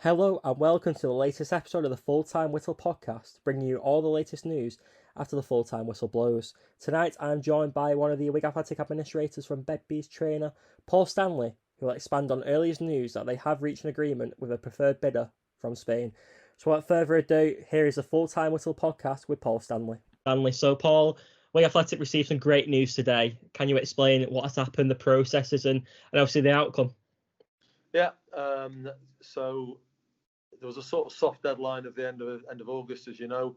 Hello and welcome to the latest episode of the Full-Time Whittle podcast, bringing you all the latest news after the full-time whistle blows. Tonight I'm joined by one of the Wigan Athletic administrators from Begbies, Traynor, Paul Stanley, who will expand on earlier news that they have reached an agreement with a preferred bidder from Spain. So without further ado, here is the Full-Time Whistle podcast with Paul Stanley. So Paul, Wigan Athletic received some great news today. Can you explain what has happened, the processes and obviously the outcome? Yeah, so there was a sort of soft deadline at the end of August, as you know,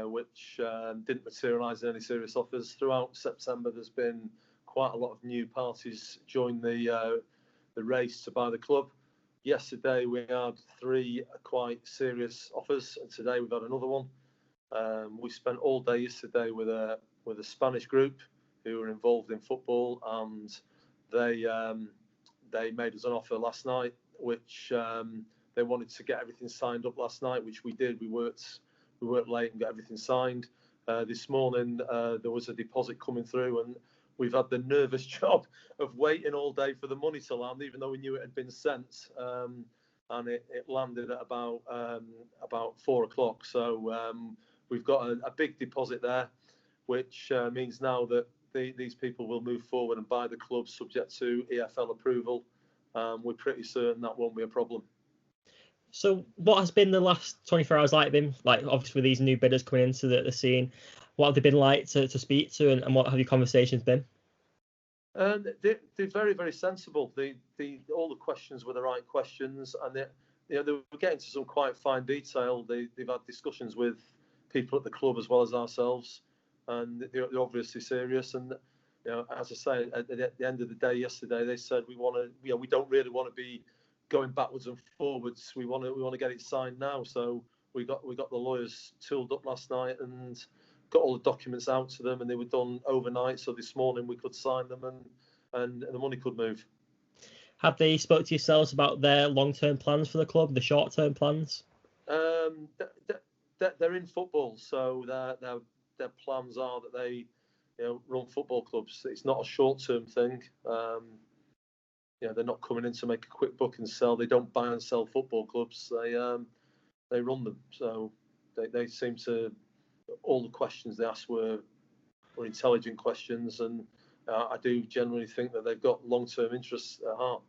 which didn't materialise in any serious offers. Throughout September, there's been quite a lot of new parties join the race to buy the club. Yesterday we had three quite serious offers, and today we've had another one. We spent all day yesterday with a Spanish group who were involved in football, and they made us an offer last night, which they wanted to get everything signed up last night, which we did. We worked late and got everything signed. This morning there was a deposit coming through, and we've had the nervous job of waiting all day for the money to land, even though we knew it had been sent. And it landed at about 4 o'clock. So we've got a big deposit there, which means now that these people will move forward and buy the club subject to EFL approval. We're pretty certain that won't be a problem. So what has been the last 24 hours like obviously with these new bidders coming into the scene? What have they been like to speak to, and what have your conversations been? They're very, very sensible. All the questions were the right questions, and they were getting to some quite fine detail. They've had discussions with people at the club as well as ourselves, and they're obviously serious. And as I say, at the end of the day yesterday, they said we don't really want to be going backwards and forwards. We want to get it signed now. So we got the lawyers tooled up last night and got all the documents out to them, and they were done overnight. So this morning we could sign them, and the money could move. Have they spoke to yourselves about their long-term plans for the club, the short-term plans? They're in football, so their plans are that they run football clubs. It's not a short-term thing. They're not coming in to make a quick buck and sell. They don't buy and sell football clubs. They run them. So they seem to. All the questions they asked were intelligent questions, and I do generally think that they've got long-term interests at heart.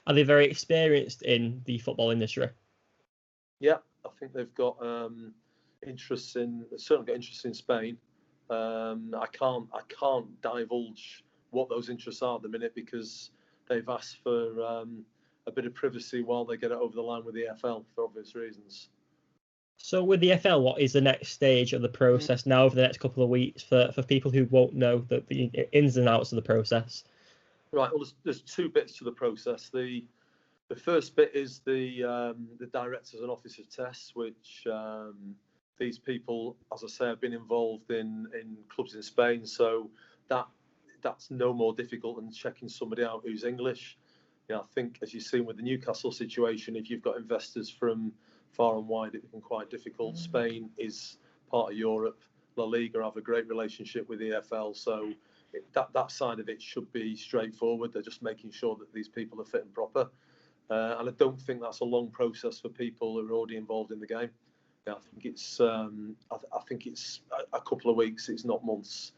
Are they very experienced in the football industry? Yeah, I think they've got interests in. They've certainly got interests in Spain. I can't divulge what those interests are at the minute because they've asked for a bit of privacy while they get it over the line with the EFL for obvious reasons. So with the EFL, what is the next stage of the process now over the next couple of weeks for people who won't know the ins and outs of the process? Right. Well, there's two bits to the process. The first bit is the directors and officers tests, which these people, as I say, have been involved in clubs in Spain. So that's no more difficult than checking somebody out who's English. I think, as you've seen with the Newcastle situation, if you've got investors from far and wide, it can be quite difficult. Spain is part of Europe. La Liga have a great relationship with the EFL, so that side of it should be straightforward. They're just making sure that these people are fit and proper, and I don't think that's a long process for people who are already involved in the game. I think it's a couple of weeks. It's not months.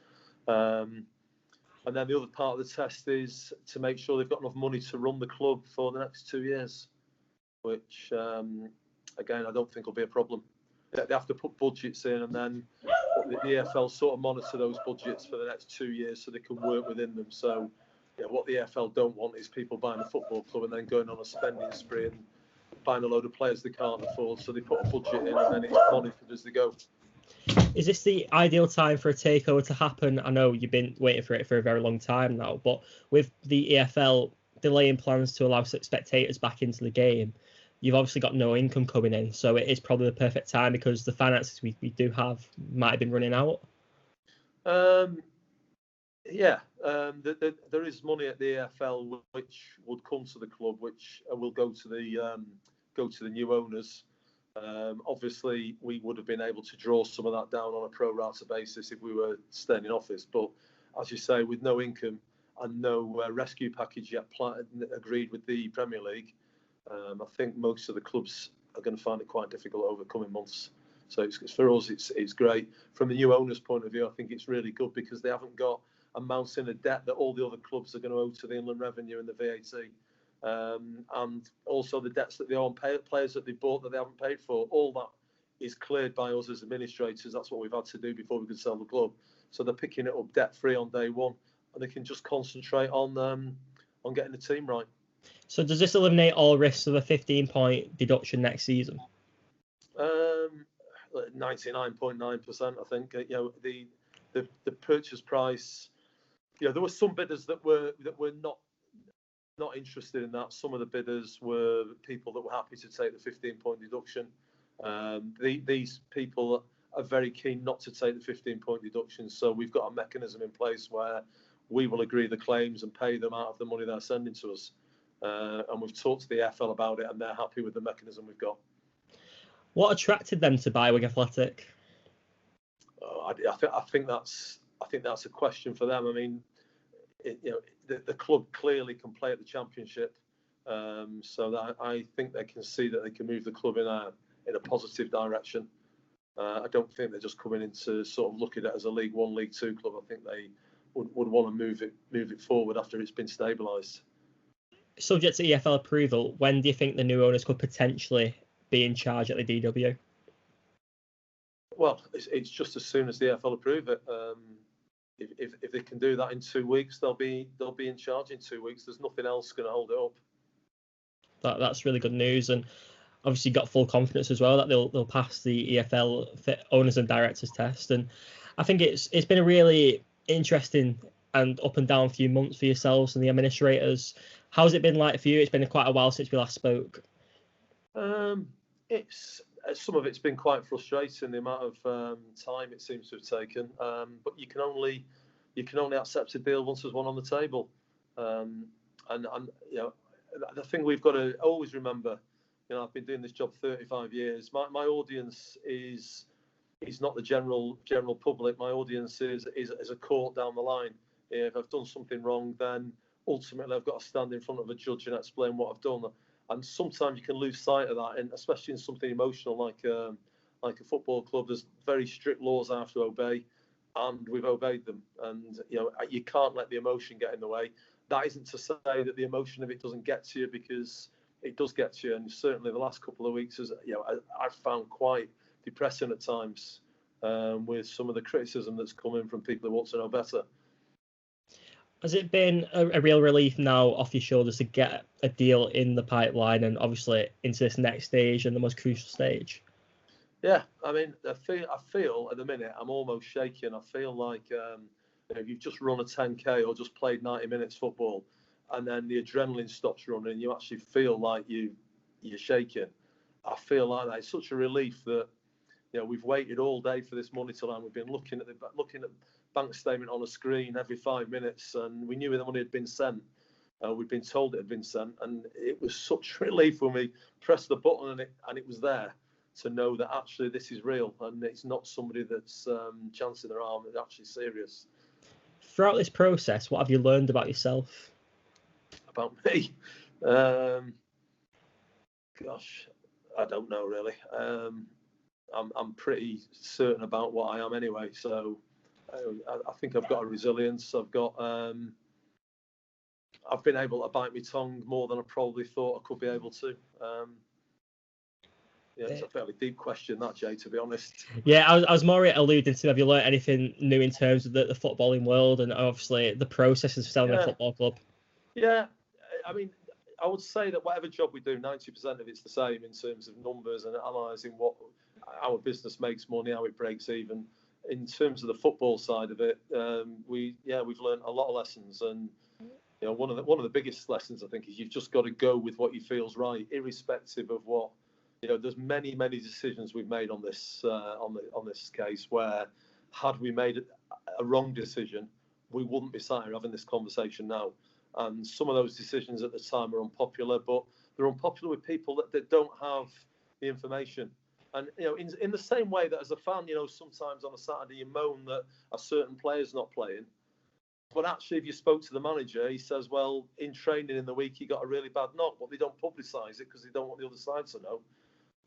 And then the other part of the test is to make sure they've got enough money to run the club for the next 2 years, which, again, I don't think will be a problem. They have to put budgets in, and then the EFL sort of monitor those budgets for the next 2 years so they can work within them. So what the EFL don't want is people buying a football club and then going on a spending spree and buying a load of players they can't afford. So they put a budget in, and then it's monitored as they go. Is this the ideal time for a takeover to happen? I know you've been waiting for it for a very long time now, but with the EFL delaying plans to allow spectators back into the game, you've obviously got no income coming in. So it is probably the perfect time because the finances we do have might have been running out. There is money at the EFL which would come to the club, which will go to the new owners. Obviously, we would have been able to draw some of that down on a pro rata basis if we were staying in office. But as you say, with no income and no rescue package yet agreed with the Premier League, I think most of the clubs are going to find it quite difficult over coming months. So it's for us, it's great. From the new owner's point of view, I think it's really good because they haven't got a mountain of debt that all the other clubs are going to owe to the Inland Revenue and the VAT. And also the debts that they owe on players that they bought that they haven't paid for. All that is cleared by us as administrators. That's what we've had to do before we could sell the club. So they're picking it up debt-free on day one, and they can just concentrate on getting the team right. So does this eliminate all risks of a 15-point deduction next season? 99.9%, I think. The purchase price. There were some bidders that were not interested in that. Some of the bidders were people that were happy to take the 15-point deduction. These people are very keen not to take the 15-point deduction. So we've got a mechanism in place where we will agree the claims and pay them out of the money they're sending to us. And we've talked to the FL about it, and they're happy with the mechanism we've got. What attracted them to buy Wigan Athletic? I think that's a question for them. I mean, the club clearly can play at the Championship, so that I think they can see that they can move the club in a positive direction. I don't think they're just coming in to sort of look at it as a League One, League Two club. I think they would want to move it forward after it's been stabilised. Subject to EFL approval, when do you think the new owners could potentially be in charge at the DW? Well, it's just as soon as the EFL approve it. If they can do that in 2 weeks, they'll be in charge in 2 weeks. There's nothing else going to hold it up. That's really good news, and obviously got full confidence as well that they'll pass the EFL owners and directors test. And I think it's been a really interesting and up and down few months for yourselves and the administrators. How's it been like for you? It's been quite a while since we last spoke. It's some of it's been quite frustrating, the amount of time it seems to have taken. But you can only accept a deal once there's one on the table. And the thing we've got to always remember, I've been doing this job 35 years. My audience is not the general public. My audience is a court down the line. If I've done something wrong, then ultimately I've got to stand in front of a judge and explain what I've done. And sometimes you can lose sight of that, and especially in something emotional like a football club. There's very strict laws I have to obey, and we've obeyed them. And you can't let the emotion get in the way. That isn't to say that the emotion of it doesn't get to you, because it does get to you. And certainly the last couple of weeks, I've found quite depressing at times with some of the criticism that's come in from people who want to know better. Has it been a real relief now off your shoulders to get a deal in the pipeline and obviously into this next stage and the most crucial stage? Yeah, I mean, I feel at the minute I'm almost shaking. I feel like you've just run a 10K or just played 90 minutes football, and then the adrenaline stops running and you actually feel like you're shaking. I feel like that. It's such a relief that we've waited all day for this money to land. We've been looking at bank statement on a screen every 5 minutes, and we knew the money had been sent. We'd been told it had been sent, and it was such relief when we pressed the button and it was there, to know that actually this is real and it's not somebody that's chancing their arm. It's actually serious. Throughout this process, what have you learned about yourself? About me? Gosh, I don't know really. I'm pretty certain about what I am anyway, so I think I've got a resilience. I've been able to bite my tongue more than I probably thought I could be able to. It's a fairly deep question, that, Jay, to be honest. Yeah, I was more alluding to, have you learned anything new in terms of the footballing world and obviously the processes of selling a football club? Yeah, I mean, I would say that whatever job we do, 90% of it's the same in terms of numbers and analysing what our business makes money, how it breaks even. In terms of the football side of it, we've learned a lot of lessons, and one of the biggest lessons I think is you've just got to go with what you feel's right, irrespective of what. There's many decisions we've made on this on this case where, had we made a wrong decision, we wouldn't be sat here having this conversation now. And some of those decisions at the time are unpopular, but they're unpopular with people that don't have the information. And in the same way that as a fan, sometimes on a Saturday you moan that a certain player's not playing. But actually, if you spoke to the manager, he says, well, in training in the week, he got a really bad knock, but they don't publicise it because they don't want the other side to know.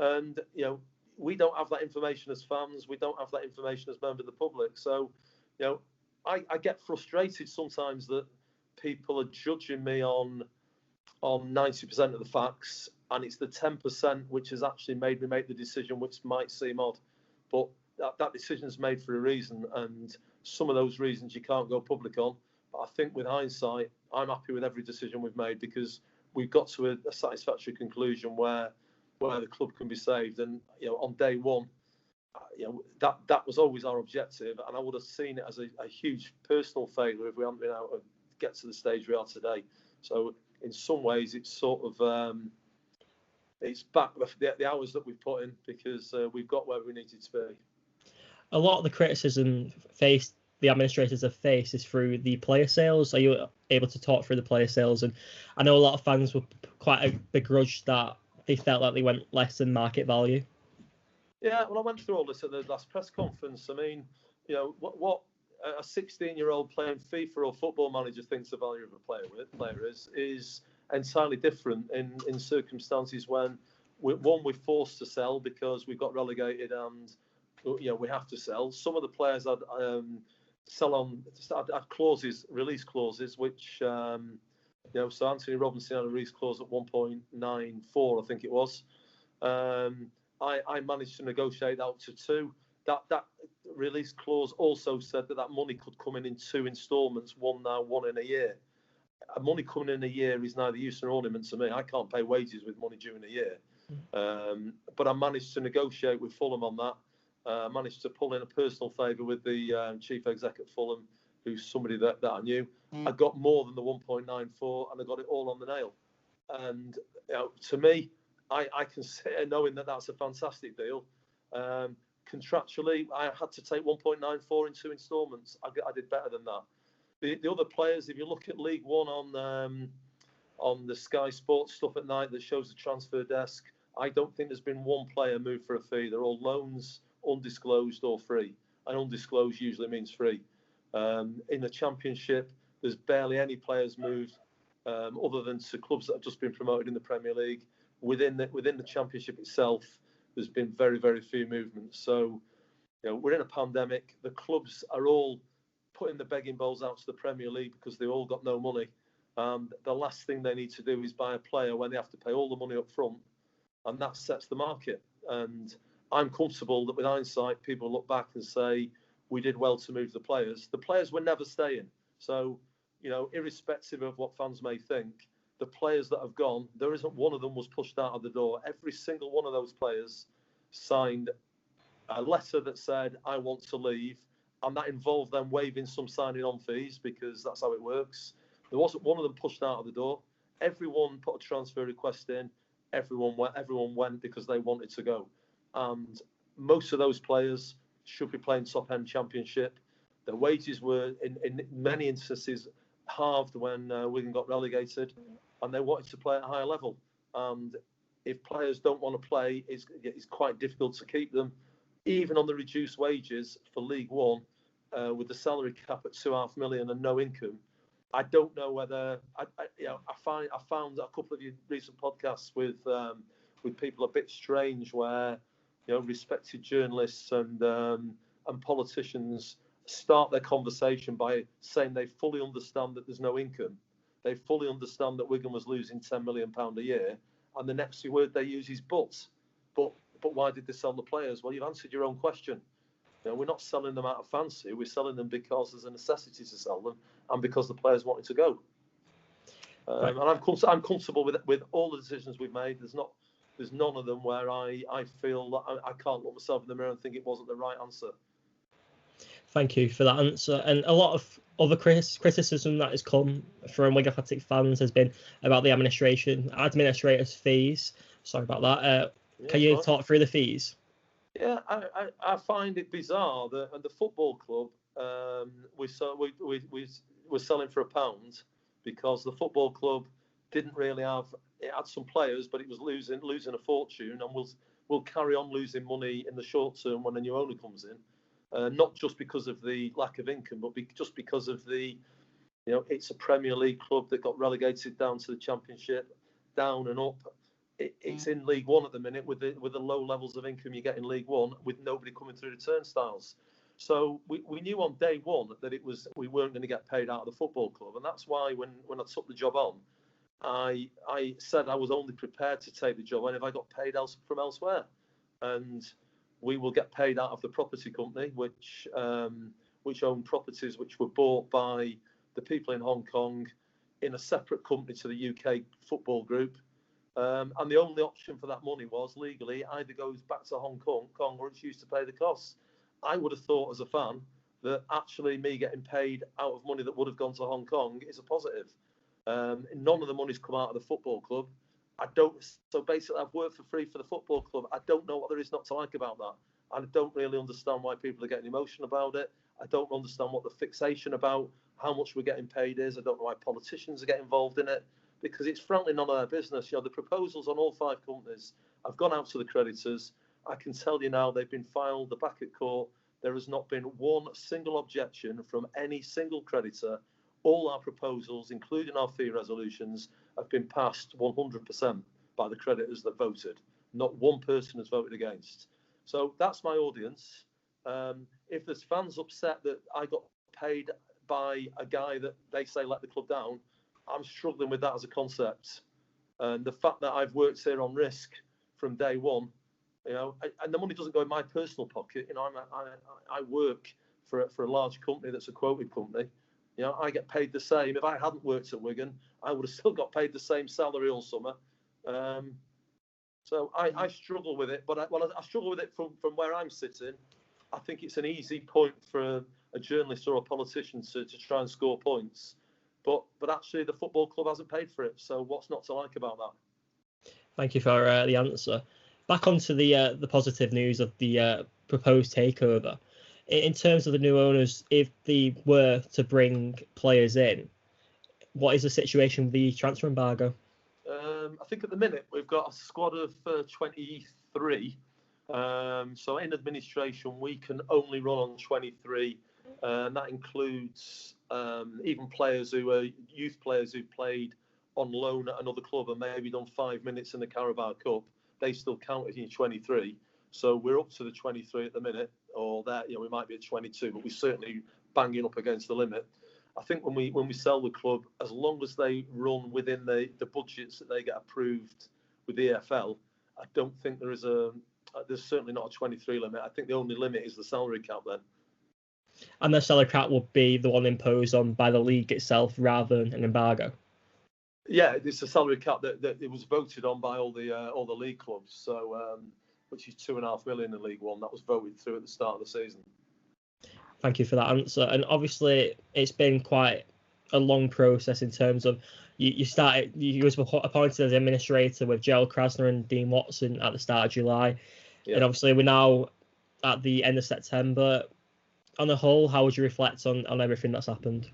And, we don't have that information as fans. We don't have that information as members of the public. So, I get frustrated sometimes that people are judging me on 90% of the facts, and it's the 10% which has actually made me make the decision, which might seem odd. But that decision's made for a reason, and some of those reasons you can't go public on. But I think with hindsight, I'm happy with every decision we've made because we've got to a satisfactory conclusion where the club can be saved. And on day one, that was always our objective, and I would have seen it as a huge personal failure if we hadn't been able to get to the stage we are today. So in some ways, it's sort of it's back the hours that we've put in because we've got where we needed to be. A lot of the criticism the administrators have faced is through the player sales. Are you able to talk through the player sales? And I know a lot of fans were quite begrudged that they felt like they went less than market value. Yeah, well, I went through all this at the last press conference. I mean, what a 16-year-old playing FIFA or Football Manager thinks the value of a player is entirely different in circumstances when we're forced to sell because we've got relegated and we have to sell. Some of the players had release clauses, which so Anthony Robinson had a release clause at 1.94, I think it was. I managed to negotiate that up to 2. That release clause also said that money could come in 2 instalments, one now, one in a year. Money coming in a year is neither use nor ornament to me. I can't pay wages with money during a year. But I managed to negotiate with Fulham on that. I managed to pull in a personal favour with the chief exec at Fulham, who's somebody that I knew. I got more than the 1.94 and I got it all on the nail. And to me, I can sit here knowing that that's a fantastic deal. Contractually, I had to take 1.94 in 2 instalments. I did better than that. The other players, if you look at League One on the Sky Sports stuff at night that shows the transfer desk, I don't think there's been one player moved for a fee. They're all loans, undisclosed or free. And undisclosed usually means free. In the Championship, there's barely any players moved other than to clubs that have just been promoted in the Premier League. Within the Championship itself, there's been very, very few movements. So, we're in a pandemic. The clubs are all putting the begging bowls out to the Premier League because they've all got no money. The last thing they need to do is buy a player when they have to pay all the money up front, and that sets the market. And I'm comfortable that with hindsight, people look back and say, we did well to move the players. The players were never staying. So, irrespective of what fans may think, the players that have gone, there isn't one of them was pushed out of the door. Every single one of those players signed a letter that said, I want to leave. And that involved them waiving some signing on fees because that's how it works. There wasn't one of them pushed out of the door. Everyone put a transfer request in. Everyone went because they wanted to go. And most of those players should be playing top-end Championship. Their wages were, in many instances, halved when Wigan got relegated, and they wanted to play at a higher level. And if players don't want to play, it's quite difficult to keep them, even on the reduced wages for League One, with the salary cap at £2.5 million and no income. I don't know whether I found a couple of your recent podcasts with people a bit strange, where respected journalists and politicians start their conversation by saying they fully understand that there's no income. They fully understand that Wigan was losing £10 million a year, and the next word they use is but why did they sell the players? Well, you've answered your own question. We're not selling them out of fancy. We're selling them because there's a necessity to sell them, and because the players wanted to go. Right. And I'm comfortable with all the decisions we've made. There's none of them where I feel that I can't look myself in the mirror and think it wasn't the right answer. Thank you for that answer. And a lot of other criticism that has come from Wigan Athletic fans has been about the administrators' fees. Sorry about that. Can you talk through the fees? Yeah, I find it bizarre that at the football club we're selling for £1 because the football club didn't really it had some players, but it was losing a fortune, and will carry on losing money in the short term when a new owner comes in. Not just because of the lack of income, but just because of the It's a Premier League club that got relegated down to the Championship, down and up. It's in League One at the minute with the low levels of income you get in League One, with nobody coming through the turnstiles. So we knew on day one that we weren't going to get paid out of the football club, and that's why when I took the job on, I said I was only prepared to take the job and if I got paid from elsewhere, and we will get paid out of the property company, which owned properties which were bought by the people in Hong Kong in a separate company to the UK football group. And the only option for that money was legally either goes back to Hong Kong or it's used to pay the costs. I would have thought as a fan that actually me getting paid out of money that would have gone to Hong Kong is a positive. None of the money's come out of the football club. So basically I've worked for free for the football club. I don't know what there is not to like about that. And I don't really understand why people are getting emotional about it. I don't understand what the fixation about how much we're getting paid is. I don't know why politicians are getting involved in it, because it's frankly none of their business. The proposals on all 5 companies have gone out to the creditors. I can tell you now they've been filed, they're back at court. There has not been one single objection from any single creditor. All our proposals, including our fee resolutions, have been passed 100% by the creditors that voted. Not one person has voted against. So that's my audience. If there's fans upset that I got paid by a guy that they say let the club down, I'm struggling with that as a concept. And the fact that I've worked here on risk from day one, and the money doesn't go in my personal pocket. I work for a large company that's a quoted company. I get paid the same. If I hadn't worked at Wigan, I would have still got paid the same salary all summer. So I struggle with it, but I struggle with it from where I'm sitting. I think it's an easy point for a journalist or a politician to try and score points. But actually, the football club hasn't paid for it. So what's not to like about that? Thank you for the answer. Back onto the positive news of the proposed takeover. In terms of the new owners, if they were to bring players in, what is the situation with the transfer embargo? I think at the minute we've got a squad of 23. So in administration, we can only run on 23. And that includes even players who are youth players who played on loan at another club and maybe done 5 minutes in the Carabao Cup. They still counted in 23. So we're up to the 23 at the minute, or that we might be at 22, but we're certainly banging up against the limit. I think when we sell the club, as long as they run within the budgets that they get approved with the EFL, I don't think there's certainly not a 23 limit. I think the only limit is the salary cap then. And the salary cap will be the one imposed on by the league itself rather than an embargo. Yeah, it's a salary cap that it was voted on by all the league clubs. So, which is $2.5 million in League One. That was voted through at the start of the season. Thank you for that answer. And obviously, it's been quite a long process in terms of you was appointed as administrator with Gerald Krasner and Dean Watson at the start of July, and obviously we're now at the end of September. On a whole, how would you reflect on everything that's happened?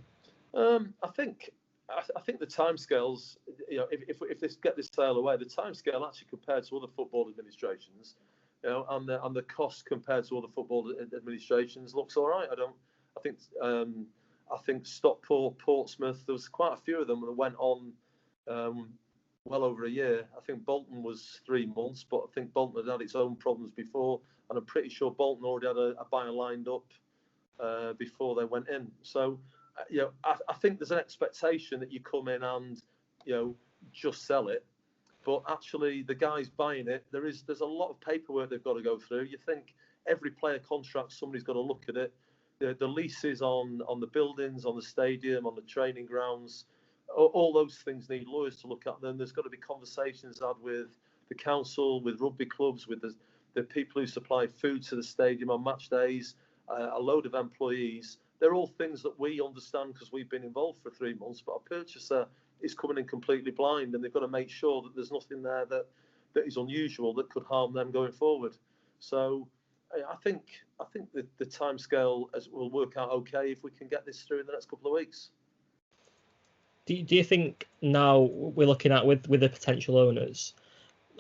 I think the timescales, if they get this sale away, the timescale actually compared to other football administrations, and the cost compared to other football administrations looks all right. I think Stockport, Portsmouth, there was quite a few of them that went on well over a year. I think Bolton was 3 months, but I think Bolton had its own problems before, and I'm pretty sure Bolton already had a buyer lined up before they went in. So, I think there's an expectation that you come in and, just sell it. But actually, the guys buying it, there's a lot of paperwork they've got to go through. You think every player contract, somebody's got to look at it. The leases on the buildings, on the stadium, on the training grounds, all those things need lawyers to look at. Then there's got to be conversations had with the council, with rugby clubs, with the people who supply food to the stadium on match days, a load of employees. They're all things that we understand because we've been involved for 3 months, but a purchaser is coming in completely blind, and they've got to make sure that there's nothing there that is unusual that could harm them going forward. So I think the timescale will work out okay if we can get this through in the next couple of weeks. Do you think now we're looking at with the potential owners?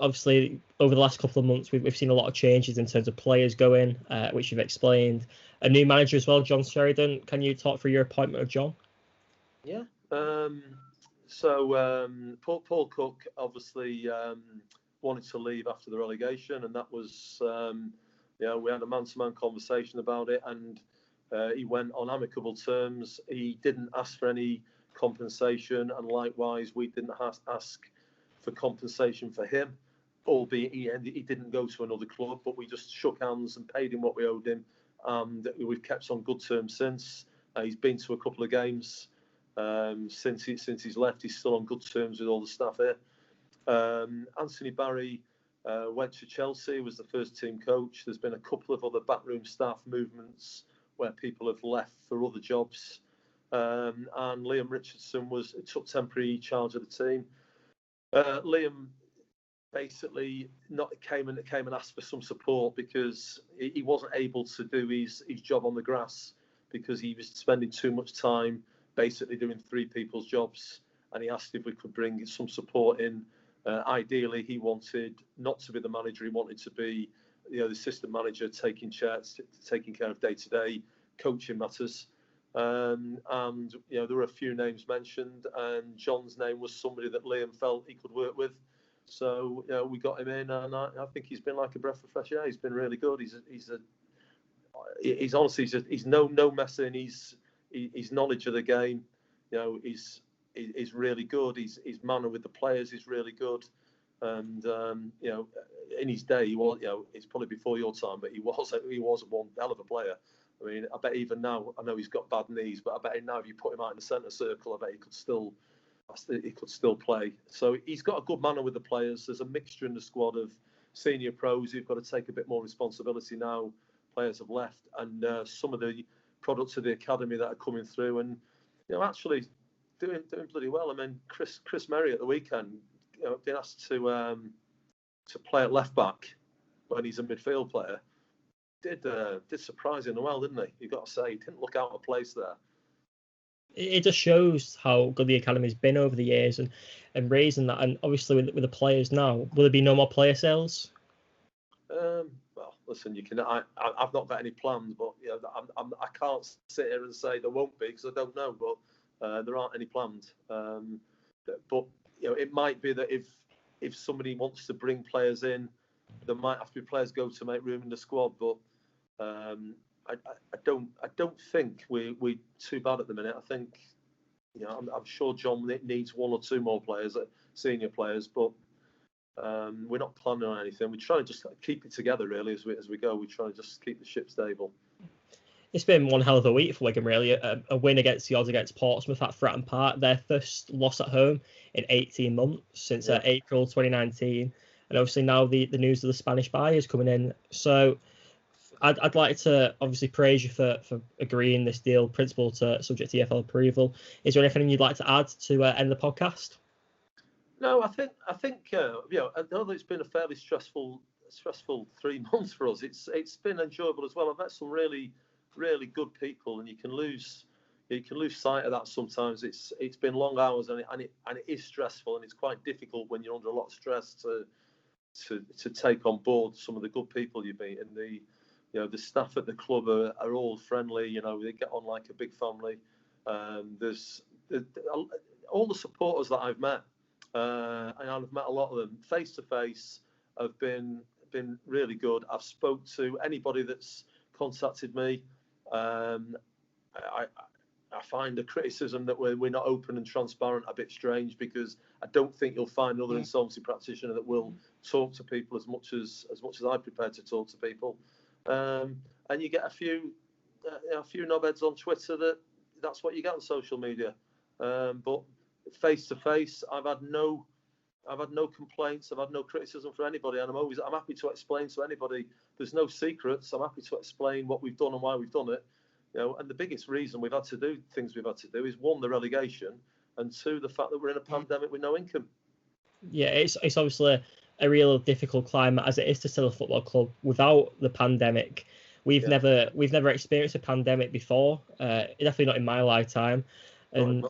Obviously, over the last couple of months, we've seen a lot of changes in terms of players going, which you've explained. A new manager as well, John Sheridan. Can you talk through your appointment of John? Yeah. Paul Cook obviously wanted to leave after the relegation, and that was, we had a man-to-man conversation about it, and he went on amicable terms. He didn't ask for any compensation, and likewise, we didn't ask for compensation for him, albeit he didn't go to another club, but we just shook hands and paid him what we owed him. We've kept on good terms since. He's been to a couple of games since he's left. He's still on good terms with all the staff here. Anthony Barry went to Chelsea, was the first team coach. There's been a couple of other backroom staff movements where people have left for other jobs. And Liam Richardson took temporary charge of the team. Liam basically came and asked for some support because he wasn't able to do his job on the grass because he was spending too much time basically doing three people's jobs, and he asked if we could bring some support in. Ideally, he wanted not to be the manager; he wanted to be, the assistant manager, taking care of day-to-day coaching matters. And there were a few names mentioned, and John's name was somebody that Liam felt he could work with. So we got him in, and I think he's been like a breath of fresh air. He's been really good. He's honestly he's no messing. His knowledge of the game, is really good. His manner with the players is really good, and in his day, he was, it's probably before your time, but he was one hell of a player. I mean, I bet even now, I know he's got bad knees, but I bet now if you put him out in the centre circle, I bet he could still play. So he's got a good manner with the players. There's a mixture in the squad of senior pros who've got to take a bit more responsibility now. Players have left, and some of the products of the academy that are coming through, and actually doing bloody well. I mean, Chris Merry at the weekend, been asked to play at left back when he's a midfield player. Did surprisingly well, didn't he? You've got to say, he didn't look out of place there. It just shows how good the academy's been over the years, and raising that. And obviously with the players now, will there be no more player sales? Well, listen, you can. I've not got any plans, but I can't sit here and say there won't be because I don't know. But there aren't any planned. But it might be that if somebody wants to bring players in, there might have to be players go to make room in the squad. But I don't think we're too bad at the minute. I think I'm sure John needs one or two more players, senior players, but we're not planning on anything. We try to just keep it together really as we go. We try to just keep the ship stable. It's been one hell of a week for Wigan, really. A win against the odds against Portsmouth at Fratton Park, their first loss at home in 18 months since April 2019, and obviously now the news of the Spanish buyers coming in. So I'd like to obviously praise you for agreeing this deal, principle to subject to EFL approval. Is there anything you'd like to add to end the podcast? No, I think although it's been a fairly stressful 3 months for us, it's been enjoyable as well. I've met some really good people, and you can lose sight of that sometimes. It's been long hours, and it is stressful, and it's quite difficult when you're under a lot of stress to take on board some of the good people you meet. And the staff at the club are all friendly. They get on like a big family. There's all the supporters that I've met, and I've met a lot of them face to face, have been really good. I've spoke to anybody that's contacted me. I find the criticism that we're not open and transparent a bit strange, because I don't think you'll find another insolvency practitioner that will talk to people as much as I'm prepared to talk to people. And you get a few knobheads on Twitter that's what you get on social media. But face to face, I've had no complaints. I've had no criticism for anybody, and I'm happy to explain to anybody. There's no secrets. I'm happy to explain what we've done and why we've done it. And the biggest reason we've had to do things we've had to do is, one, the relegation, and two, the fact that we're in a pandemic with no income. Yeah, it's obviously a real difficult climate as it is to sell a football club without the pandemic. We've never experienced a pandemic before. Definitely not in my lifetime, and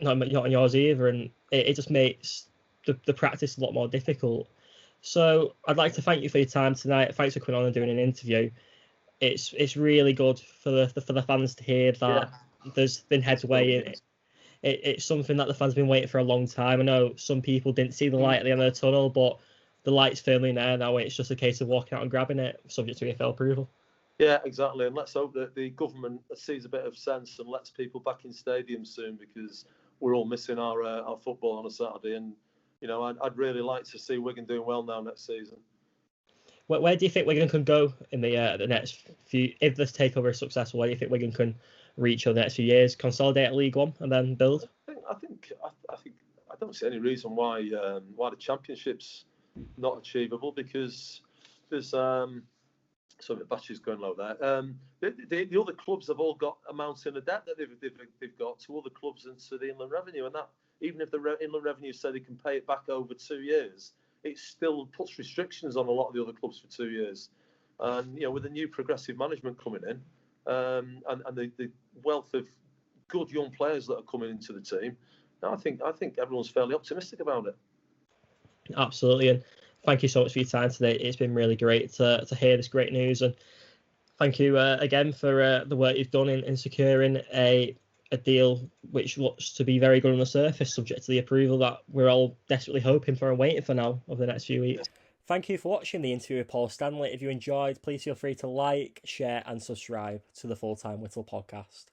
not in yours either. And it just makes the practice a lot more difficult. So I'd like to thank you for your time tonight. Thanks for coming on and doing an interview. It's really good for the fans to hear that there's been headway it's something that the fans have been waiting for a long time. I know some people didn't see the light at the end of the tunnel, but the light's firmly there now. It's just a case of walking out and grabbing it, subject to EFL approval. Yeah, exactly. And let's hope that the government sees a bit of sense and lets people back in stadiums soon, because we're all missing our football on a Saturday. And, you know, I'd really like to see Wigan doing well now next season. Where do you think Wigan can go in the next few, if this takeover is successful? Where do you think Wigan can reach over the next few years? Consolidate League One and then build? I don't see any reason why the Championship's not achievable, because there's sorry, the battery's going low there. The other clubs have all got amounts in a debt that they've got to other clubs and to the Inland Revenue, and that, even if the Inland Revenue say they can pay it back over 2 years, it still puts restrictions on a lot of the other clubs for 2 years. And, you know, with the new progressive management coming in, and the wealth of good young players that are coming into the team, I think everyone's fairly optimistic about it. Absolutely, and thank you so much for your time today. It's been really great to hear this great news, and thank you again for the work you've done in securing a deal which looks to be very good on the surface, subject to the approval that we're all desperately hoping for and waiting for now over the next few weeks. Thank you for watching the interview with Paul Stanley. If you enjoyed, please feel free to like, share and subscribe to the Full Time Whittle podcast.